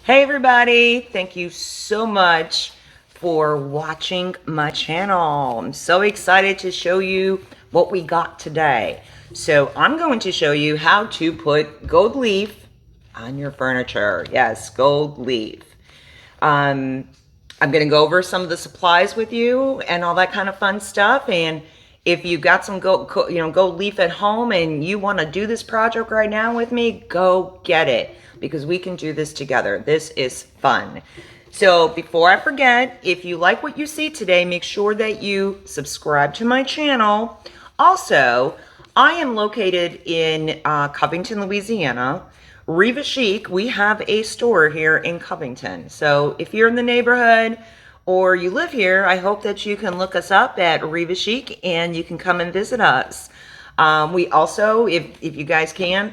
Hey everybody, thank you so much for watching my channel. I'm so excited to show you what we got today. So I'm going to show you how to put gold leaf on your furniture. Yes, gold leaf. I'm going to go over some of the supplies with you and all that kind of fun stuff. And if you've got some gold leaf at home and you want to do this project right now with me, go get it because we can do this together. This is fun. So before I forget, if you like what you see today, make sure that you subscribe to my channel. Also, I am located in Covington, Louisiana. Riva Chic, we have a store here in Covington. So if you're in the neighborhood or you live here, I hope that you can look us up at Riva Chic and you can come and visit us. We also, if you guys can,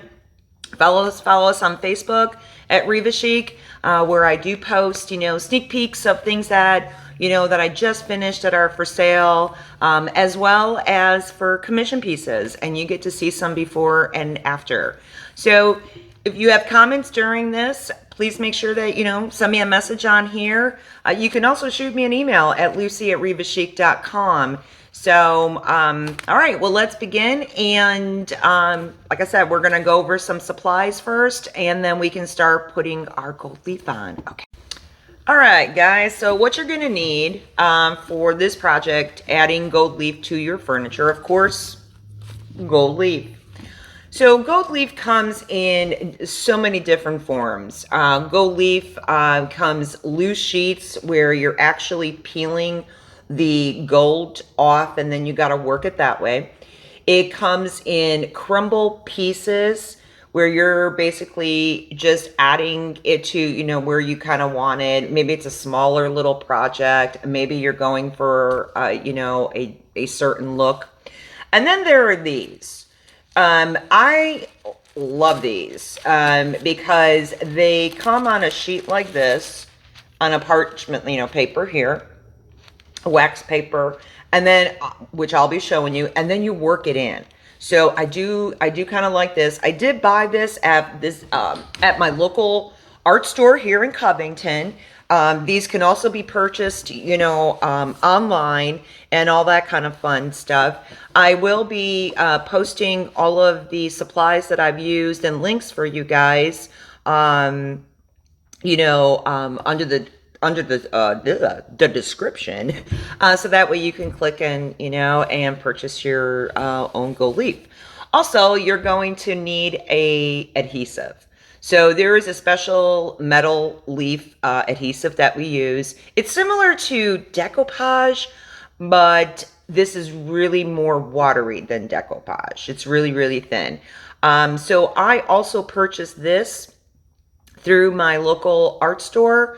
follow us on Facebook at Riva Chic, where I do post, sneak peeks of things that, that I just finished that are for sale, as well as for commission pieces. And you get to see some before and after. So if you have comments during this, please make sure that, send me a message on here. You can also shoot me an email at lucy@rivachic.com. So, all right, well, let's begin. And like I said, we're going to go over some supplies first, and then we can start putting our gold leaf on. Okay. All right, guys, so what you're going to need for this project, adding gold leaf to your furniture, of course, gold leaf. So gold leaf comes in so many different forms. Gold leaf comes loose sheets where you're actually peeling the gold off and then you got to work it that way. It comes in crumble pieces where you're basically just adding it to, where you kind of want it. Maybe it's a smaller little project. Maybe you're going for, a certain look. And then there are these. I love these because they come on a sheet like this, on a parchment, paper here, wax paper, and then which I'll be showing you, and then you work it in. So I do kind of like this. I did buy this at my local art store here in Covington. These can also be purchased, online and all that kind of fun stuff. I will be posting all of the supplies that I've used and links for you guys, under the description, so that way you can click and and purchase your own gold leaf. Also, you're going to need a adhesive. So there is a special metal leaf adhesive that we use. It's similar to decoupage, but this is really more watery than decoupage. It's really, really thin. So I also purchased this through my local art store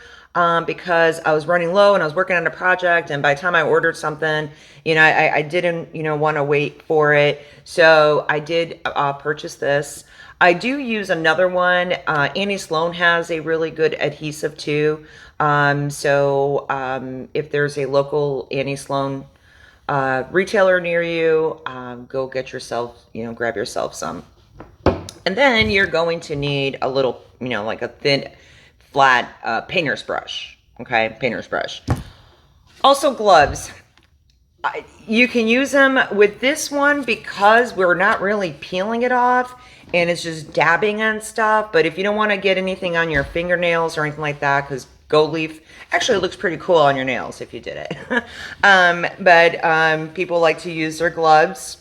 because I was running low and I was working on a project, and by the time I ordered something, I didn't, want to wait for it. So I did purchase this. I do use another one. Annie Sloan has a really good adhesive too. If there's a local Annie Sloan retailer near you, go get yourself, grab yourself some. And then you're going to need a little, like a thin, flat painter's brush. Okay, painter's brush. Also gloves. You can use them with this one because we're not really peeling it off and it's just dabbing on stuff. But if you don't want to get anything on your fingernails or anything like that, because gold leaf actually looks pretty cool on your nails if you did it. People like to use their gloves.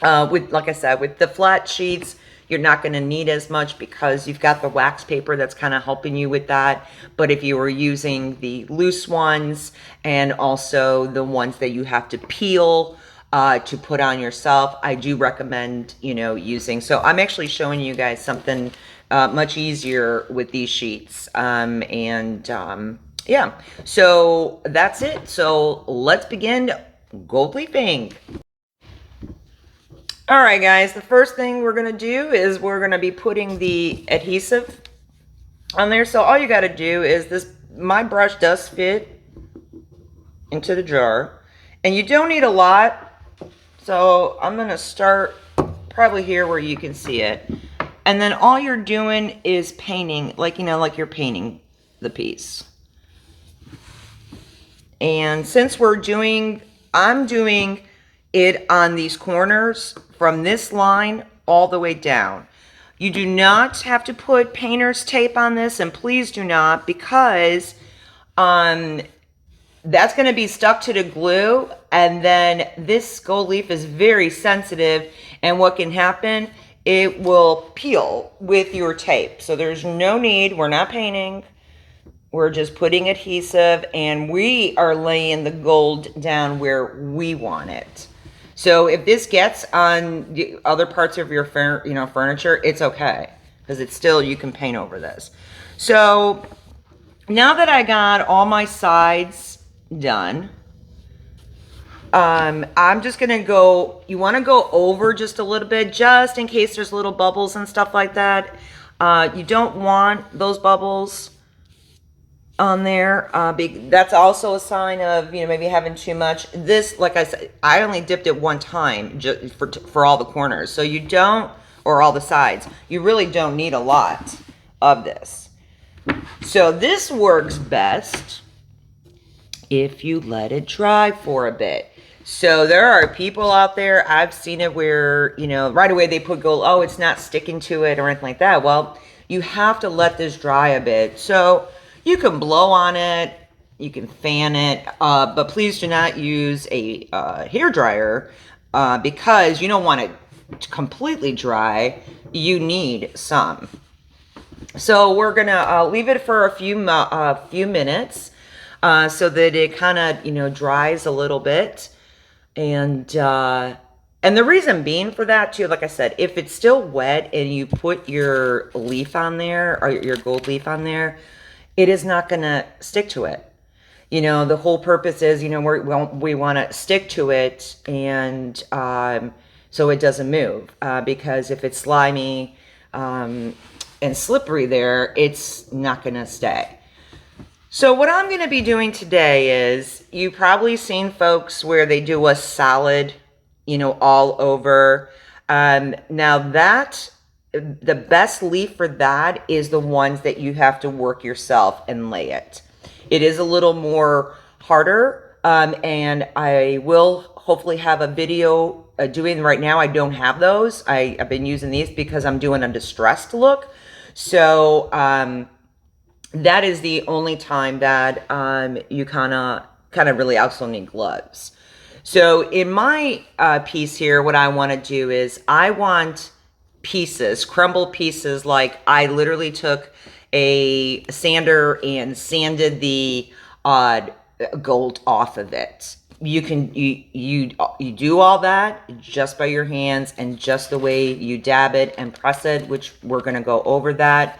Like I said, with the flat sheets, you're not going to need as much because you've got the wax paper that's kind of helping you with that. But if you were using the loose ones and also the ones that you have to peel to put on yourself, I do recommend, using. So I'm actually showing you guys something much easier with these sheets. Yeah, so that's it. So let's begin gold leafing. All right, guys, the first thing we're going to do is we're going to be putting the adhesive on there. So all you got to do is my brush does fit into the jar, and you don't need a lot. So I'm going to start probably here where you can see it. And then all you're doing is painting, like, you know, like you're painting the piece. And since I'm doing it on these corners from this line all the way down. You do not have to put painter's tape on this, and please do not, because that's going to be stuck to the glue, and then this gold leaf is very sensitive, and what can happen, it will peel with your tape. So there's no need, we're not painting, we're just putting adhesive, and we are laying the gold down where we want it. So if this gets on the other parts of your furniture, it's okay, because it's still, you can paint over this. So now that I got all my sides done, I'm just gonna go, you want to go over just a little bit, just in case there's little bubbles and stuff like that. You don't want those bubbles on there. That's also a sign of, you know, maybe having too much. This, like I said, I only dipped it one time just for all the corners. So you don't, or all the sides, you really don't need a lot of this. So this works best if you let it dry for a bit. So there are people out there, I've seen it where, you know, right away they put gold, oh, it's not sticking to it or anything like that. Well, you have to let this dry a bit. So you can blow on it, you can fan it, but please do not use a hair dryer because you don't want it completely dry. You need some. So we're gonna leave it for a few minutes so that it kind of, you know, dries a little bit. And the reason being for that too, like I said, if it's still wet and you put your leaf on there, or your gold leaf on there, it is not going to stick to it. You know, the whole purpose is, you know, we want to stick to it, and so it doesn't move. Because if it's slimy and slippery there, it's not going to stay. So what I'm going to be doing today is, you've probably seen folks where they do a solid, you know, all over. Now that, the best leaf for that is the ones that you have to work yourself and lay it. It is a little more harder, and I will hopefully have a video doing right now. I don't have those. I've been using these because I'm doing a distressed look. So that is the only time that you kind of really also need gloves. So in my piece here, what I want to do is, I want pieces, crumbled pieces, like I literally took a sander and sanded the gold off of it. You can you do all that just by your hands and just the way you dab it and press it, which we're going to go over that.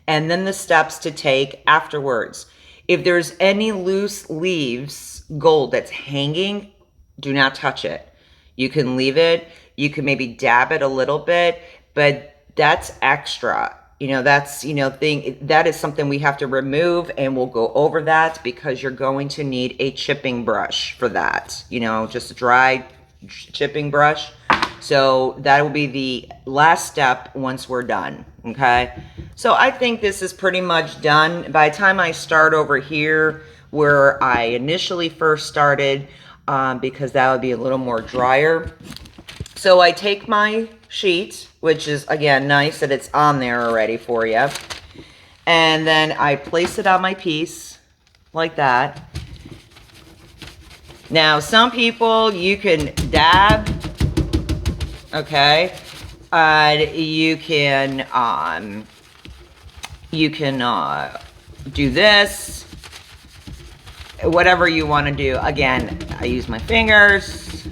And then the steps to take afterwards. If there's any loose leaves, gold that's hanging, do not touch it. You can leave it. You can maybe dab it a little bit, but that's extra. You know, that's, you know, that is something we have to remove, and we'll go over that because you're going to need a chipping brush for that. You know, just a dry chipping brush. So that will be the last step once we're done, okay? So I think this is pretty much done. By the time I start over here where I initially first started, because that would be a little more drier. So I take my sheet, which is, again, nice that it's on there already for you. And then I place it on my piece like that. Now, some people, you can dab, okay? You can do this, whatever you want to do. Again, I use my fingers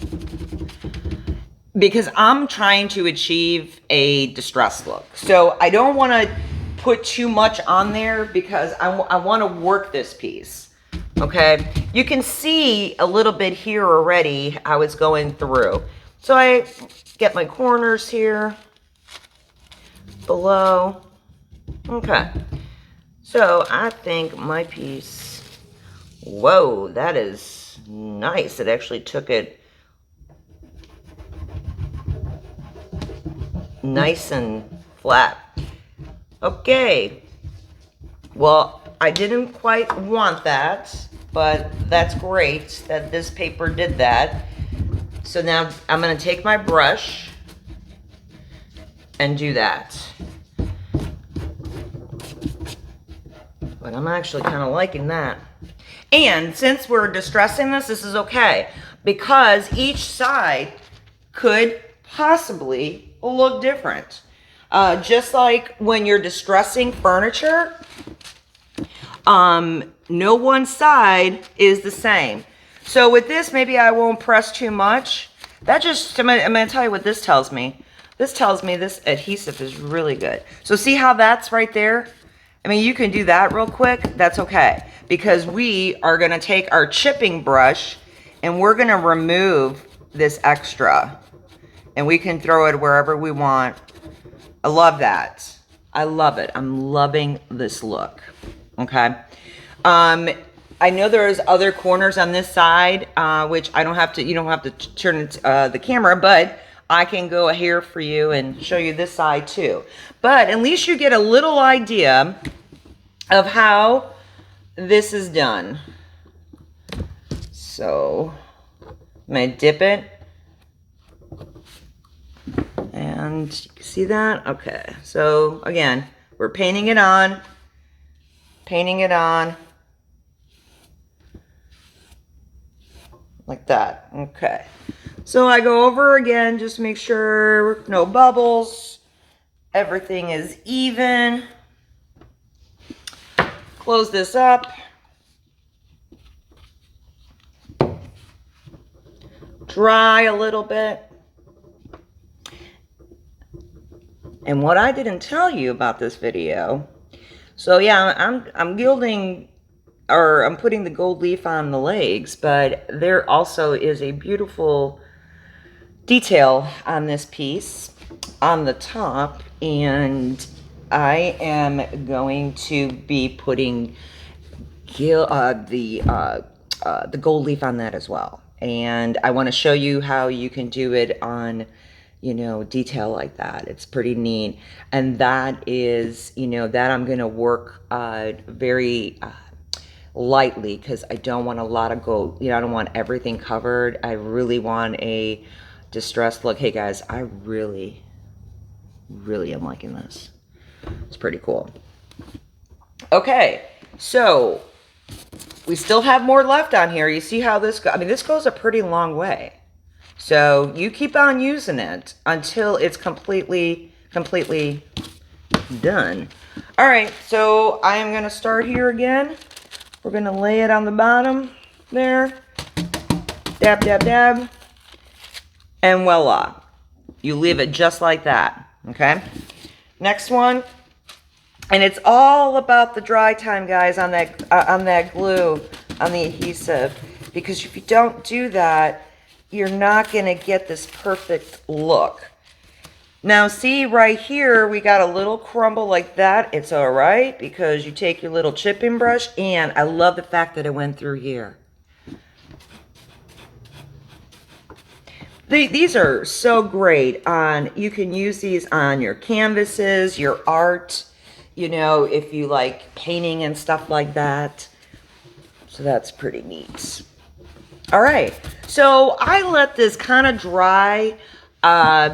because I'm trying to achieve a distressed look. So I don't want to put too much on there because I want to work this piece, okay? You can see a little bit here already I was going through. So I get my corners here, below. Okay. So I think my piece, whoa, that is nice. It actually took it nice and flat. Okay. Well, I didn't quite want that, but that's great that this paper did that. So now I'm going to take my brush and do that. But I'm actually kind of liking that. And since we're distressing this, this is okay, because each side could possibly look different. Just like when you're distressing furniture, no one side is the same. So with this, maybe I won't press too much. That just, I'm gonna tell you what this tells me. This tells me this adhesive is really good. So see how that's right there? I mean, you can do that real quick. That's okay. Because we are gonna take our chipping brush and we're gonna remove this extra. And we can throw it wherever we want. I love that. I love it. I'm loving this look. Okay. I know there's other corners on this side, which I don't have to, you don't have to turn the camera, but I can go here for you and show you this side too. But at least you get a little idea of how this is done. So I'm going to dip it. And you can see that? Okay. So again, we're painting it on. Like that. Okay. So I go over again, just make sure no bubbles. Everything is even. Close this up. Dry a little bit. And what I didn't tell you about this video, so yeah, I'm gilding, or I'm putting the gold leaf on the legs, but there also is a beautiful detail on this piece on the top, and I am going to be putting the gold leaf on that as well. And I want to show you how you can do it on, you know, detail like that. It's pretty neat. And that is, you know, that I'm going to work very lightly, because I don't want a lot of gold. You know, I don't want everything covered. I really want a distressed look. Hey guys, I really am liking this. It's pretty cool. Okay, so we still have more left on here. You see how this goes? I mean, this goes a pretty long way. So you keep on using it until it's completely done. All right, so I am gonna start here again. We're gonna lay it on the bottom there. Dab, dab, dab. And voila. You leave it just like that, okay? Next one. And it's all about the dry time, guys, on that glue, on the adhesive. Because if you don't do that, you're not going to get this perfect look. Now, see right here, we got a little crumble like that. It's all right, because you take your little chipping brush, and I love the fact that it went through here. These are so great on, you can use these on your canvases, your art, you know, if you like painting and stuff like that. So that's pretty neat. All right, so I let this kind of dry, I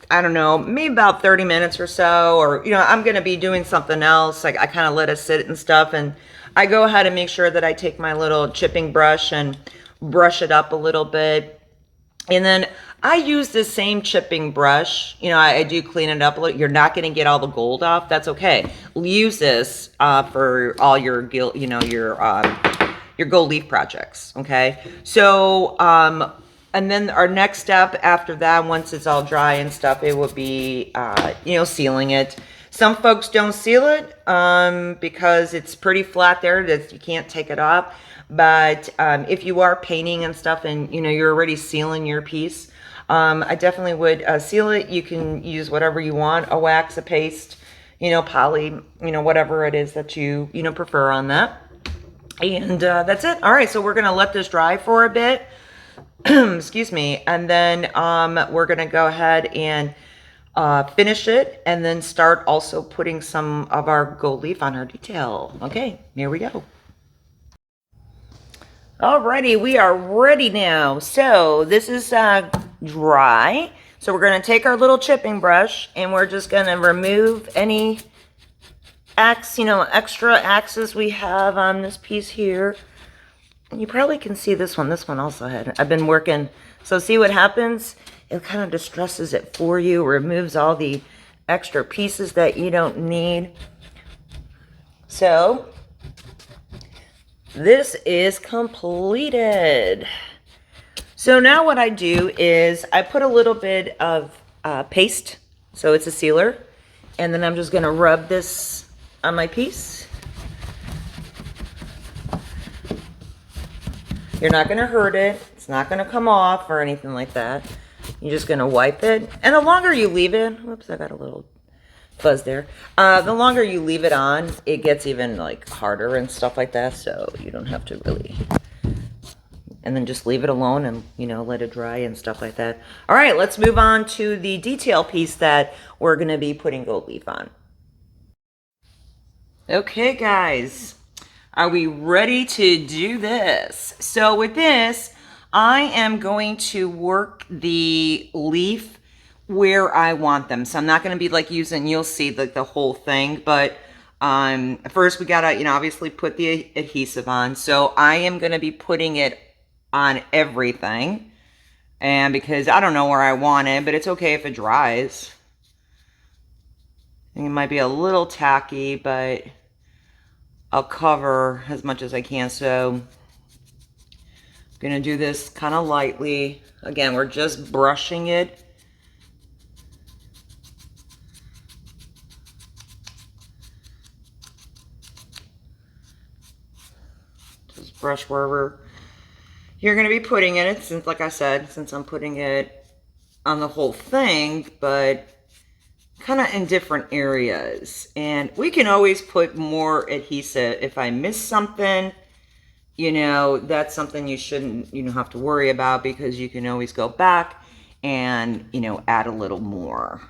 don't know, maybe about 30 minutes or so, or, you know, I'm going to be doing something else. Like I kind of let it sit and stuff, and I go ahead and make sure that I take my little chipping brush and brush it up a little bit. And then I use this same chipping brush. You know, I do clean it up a little. You're not going to get all the gold off. That's okay. Use this for all your, you know, your gold leaf projects. Okay. So, and then our next step after that, once it's all dry and stuff, it will be, you know, sealing it. Some folks don't seal it because it's pretty flat there that you can't take it off. But if you are painting and stuff and, you know, you're already sealing your piece, I definitely would seal it. You can use whatever you want, a wax, a paste, you know, poly, you know, whatever it is that you know, prefer on that. And that's it. All right, so we're going to let this dry for a bit. Excuse me. And then we're going to go ahead and finish it and then start also putting some of our gold leaf on our detail. Okay, here we go. Alrighty, we are ready now. So this is dry. So we're going to take our little chipping brush and we're just going to remove any extra axes we have on this piece here. And you probably can see this one. This one also I've been working. So see what happens? It kind of distresses it for you, removes all the extra pieces that you don't need. So this is completed. So now what I do is I put a little bit of paste, so it's a sealer, and then I'm just going to rub this on my piece. You're not going to hurt it. It's not going to come off or anything like that. You're just going to wipe it. And the longer you leave it, whoops, I got a little fuzz there. The longer you leave it on, it gets even like harder and stuff like that. So you don't have to really, and then just leave it alone and, let it dry and stuff like that. All right, let's move on to the detail piece that we're going to be putting gold leaf on. Okay, guys, are we ready to do this? So with this, I am going to work the leaf where I want them. So I'm not going to be like using, you'll see the whole thing, but first we gotta, obviously put the adhesive on. So I am going to be putting it on everything, and because I don't know where I want it, but it's okay if it dries. I think it might be a little tacky, but I'll cover as much as I can. So I'm gonna do this kind of lightly. Again, we're just brushing it. Just brush wherever you're going to be putting it, since, like I said, since I'm putting it on the whole thing, but kind of in different areas. And we can always put more adhesive. If I miss something, that's something you shouldn't, have to worry about, because you can always go back and, add a little more.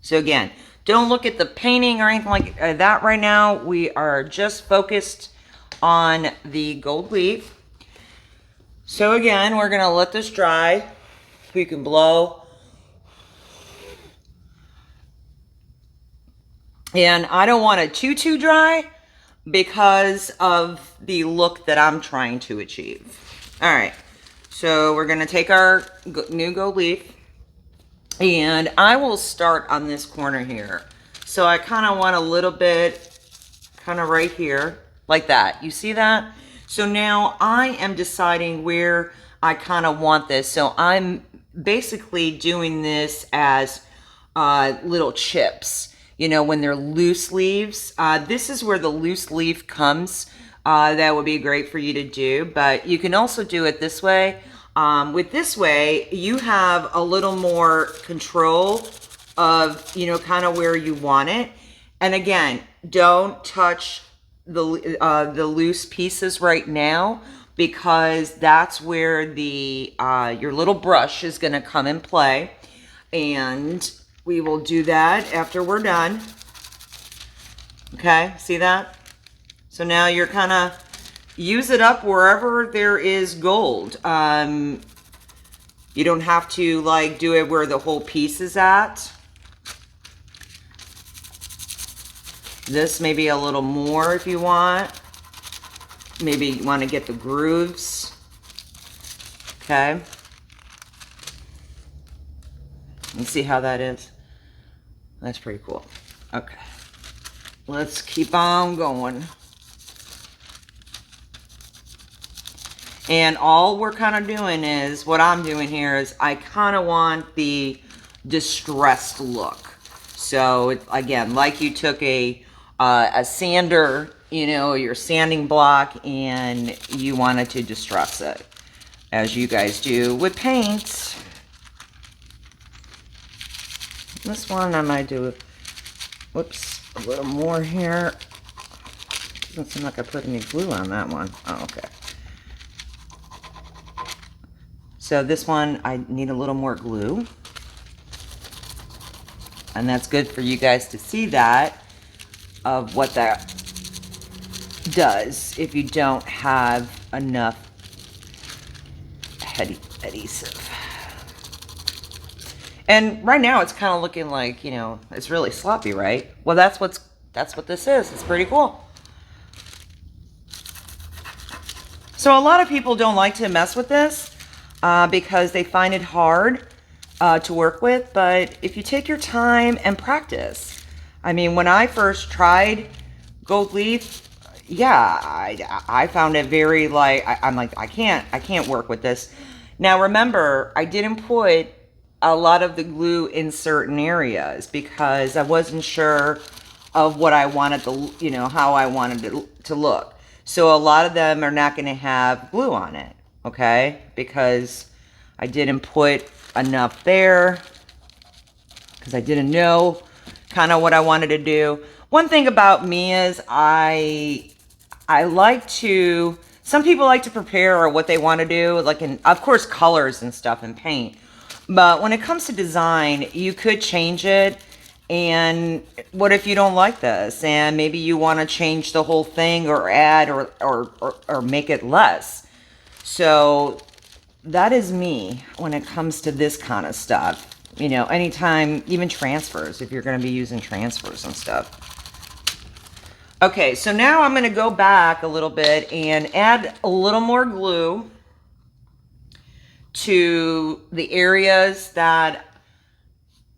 So again, don't look at the painting or anything like that right now. We are just focused on the gold leaf. So again, we're going to let this dry. We can blow. And I don't want it too dry because of the look that I'm trying to achieve. All right. So we're going to take our new gold leaf, and I will start on this corner here. So I kind of want a little bit kind of right here, like that. You see that? So now I am deciding where I kind of want this. So I'm basically doing this as little chips, when they're loose leaves. This is where the loose leaf comes. That would be great for you to do, but you can also do it this way. With this way, you have a little more control of, kind of where you want it. And again, don't touch the loose pieces right now, because that's where the your little brush is going to come in play, and we will do that after we're done. Okay, see that? So now you're kind of use it up wherever there is gold. You don't have to like do it where the whole piece is at. This maybe a little more if you want. Maybe you want to get the grooves. Okay. Let's see how that is. That's pretty cool. Okay. Let's keep on going. And all we're kind of doing is, what I'm doing here is I kind of want the distressed look. So again, like you took a sander, your sanding block, and you wanted to distress it, as you guys do with paint. This one I might do, whoops, a little more here. Doesn't seem like I put any glue on that one. Oh, okay. So this one, I need a little more glue. And that's good for you guys to see that, of what that does if you don't have enough adhesive. And right now it's kind of looking like, you know, it's really sloppy, right? Well, that's what this is. It's pretty cool. So a lot of people don't like to mess with this because they find it hard to work with. But if you take your time and practice, I mean, when I first tried gold leaf, yeah, I found it very like, I'm like, I can't work with this. Now remember, I didn't put a lot of the glue in certain areas because I wasn't sure of what I wanted to, you know, how I wanted it to look. So a lot of them are not going to have glue on it, okay? Because I didn't put enough there because I didn't know kind of what I wanted to do. One thing about me is I like to, some people like to prepare or what they want to do, like in, of course, colors and stuff and paint. But when it comes to design, you could change it. And what if you don't like this? And maybe you want to change the whole thing or add or make it less. So that is me when it comes to this kind of stuff. You know, anytime, even transfers, if you're going to be using transfers and stuff. Okay, so now I'm going to go back a little bit and add a little more glue to the areas that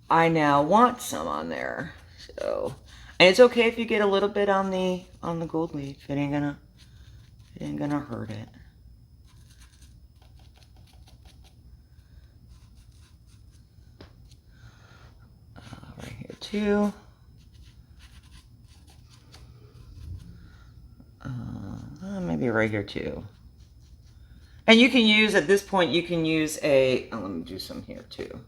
I now want some on there. So, and it's okay if you get a little bit on the gold leaf. It ain't gonna hurt it. Right here too. Maybe right here too. And you can use, at this point, you can use a, let me do some here too.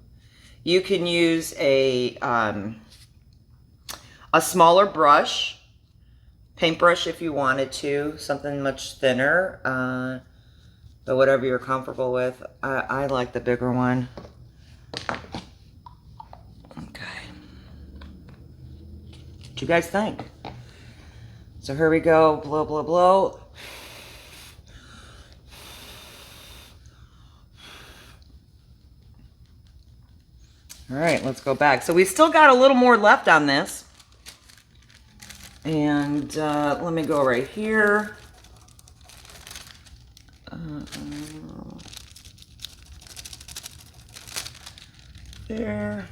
You can use a smaller brush, paintbrush if you wanted to, something much thinner, but whatever you're comfortable with. I like the bigger one. Okay. What you guys think? So here we go, blow, blow, blow. All right, let's go back. So we still got a little more left on this. And let me go right here. There.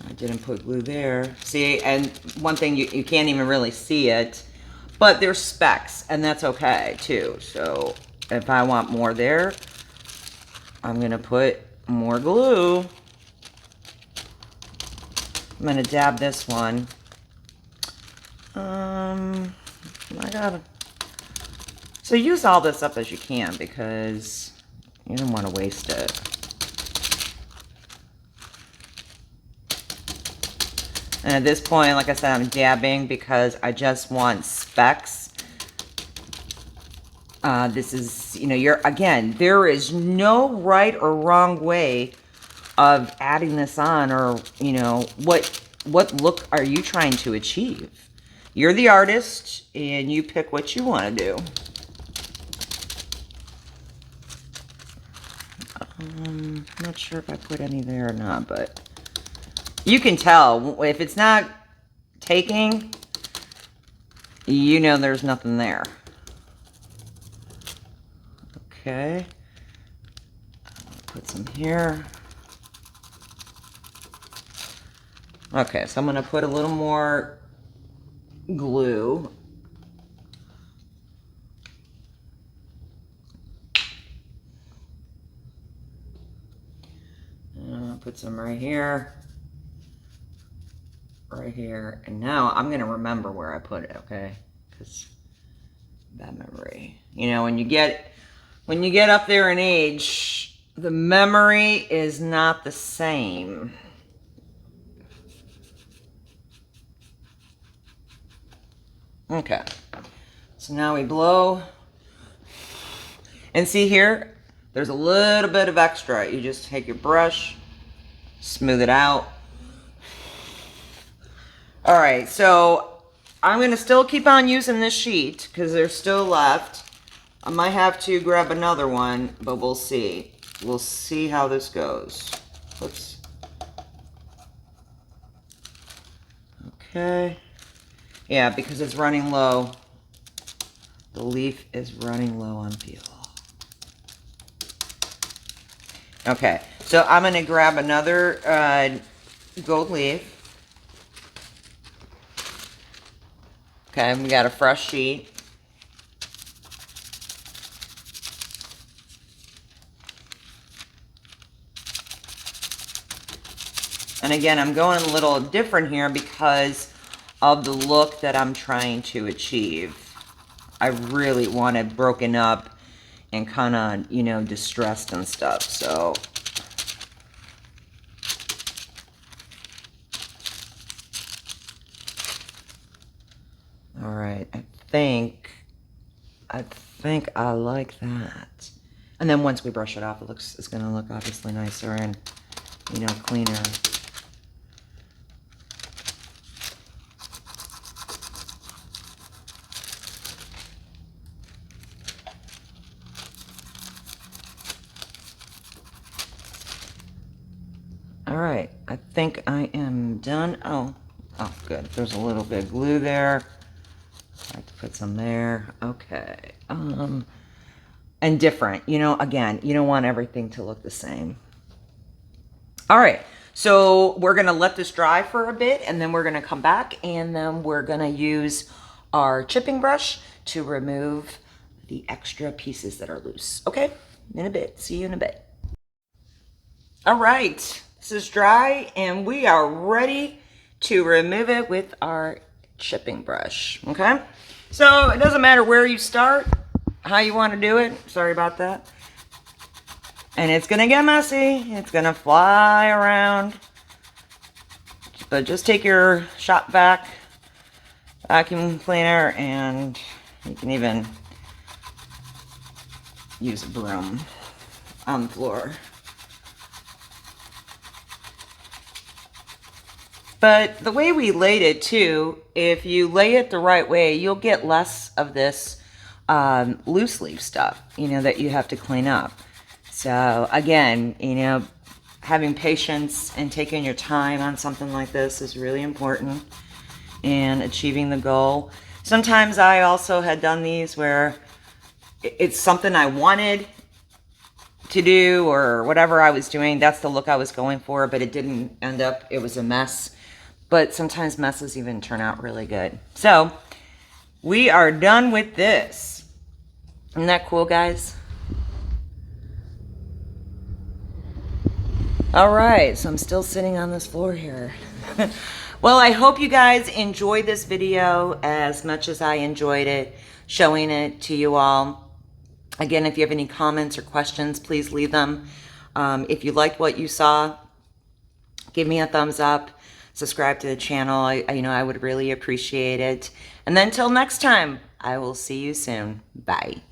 I didn't put glue there. See, and one thing, you can't even really see it, but there's specks, and that's okay too. So if I want more there, I'm gonna put more glue. I'm gonna dab this one. I gotta. So use all this up as you can because you don't want to waste it. And at this point, like I said, I'm dabbing because I just want specks. This is, you know, again, there is no right or wrong way of adding this on, or, you know, what look are you trying to achieve? You're the artist and you pick what you want to do. Not sure if I put any there or not, but you can tell if it's not taking, you know there's nothing there. Okay, put some here. Okay, so I'm gonna put a little more glue. And I'll put some right here, and now I'm gonna remember where I put it, okay? Because bad memory. You know, when you get up there in age, the memory is not the same. Okay, so now we blow. And see here, there's a little bit of extra. You just take your brush Smooth it out. All right, so I'm gonna still keep on using this sheet because there's still left. I might have to grab another one, but we'll see. We'll see how this goes. Whoops. Okay. Yeah, because it's running low. The leaf is running low on peel. Okay, so I'm gonna grab another gold leaf. Okay, we got a fresh sheet. And again, I'm going a little different here because of the look that I'm trying to achieve. I really want it broken up and kind of, you know, distressed and stuff, so. All right, I think I like that. And then once we brush it off, it's gonna look obviously nicer and, you know, cleaner. All right, I think I am done. Oh, good. There's a little bit of glue there. I have to put some there. Okay. And different. You know, again, you don't want everything to look the same. All right, so we're gonna let this dry for a bit, and then we're gonna come back, and then we're gonna use our chipping brush to remove the extra pieces that are loose. Okay, in a bit. See you in a bit. All right, this is dry, and we are ready to remove it with our chipping brush. Okay, so it doesn't matter where you start, how you want to do it. Sorry about that. And it's gonna get messy. It's gonna fly around. But just take your shop vac vacuum cleaner, and you can even use a broom on the floor. But the way we laid it too, if you lay it the right way, you'll get less of this loose leaf stuff, you know, that you have to clean up. So again, you know, having patience and taking your time on something like this is really important in achieving the goal. Sometimes I also had done these where it's something I wanted to do or whatever I was doing. That's the look I was going for, but it didn't end up, it was a mess. But sometimes messes even turn out really good. So we are done with this. Isn't that cool, guys? All right, so I'm still sitting on this floor here. Well, I hope you guys enjoyed this video as much as I enjoyed it, showing it to you all. Again, if you have any comments or questions, please leave them. If you liked what you saw, give me a thumbs up. Subscribe to the channel. I would really appreciate it. And then until next time, I will see you soon. Bye.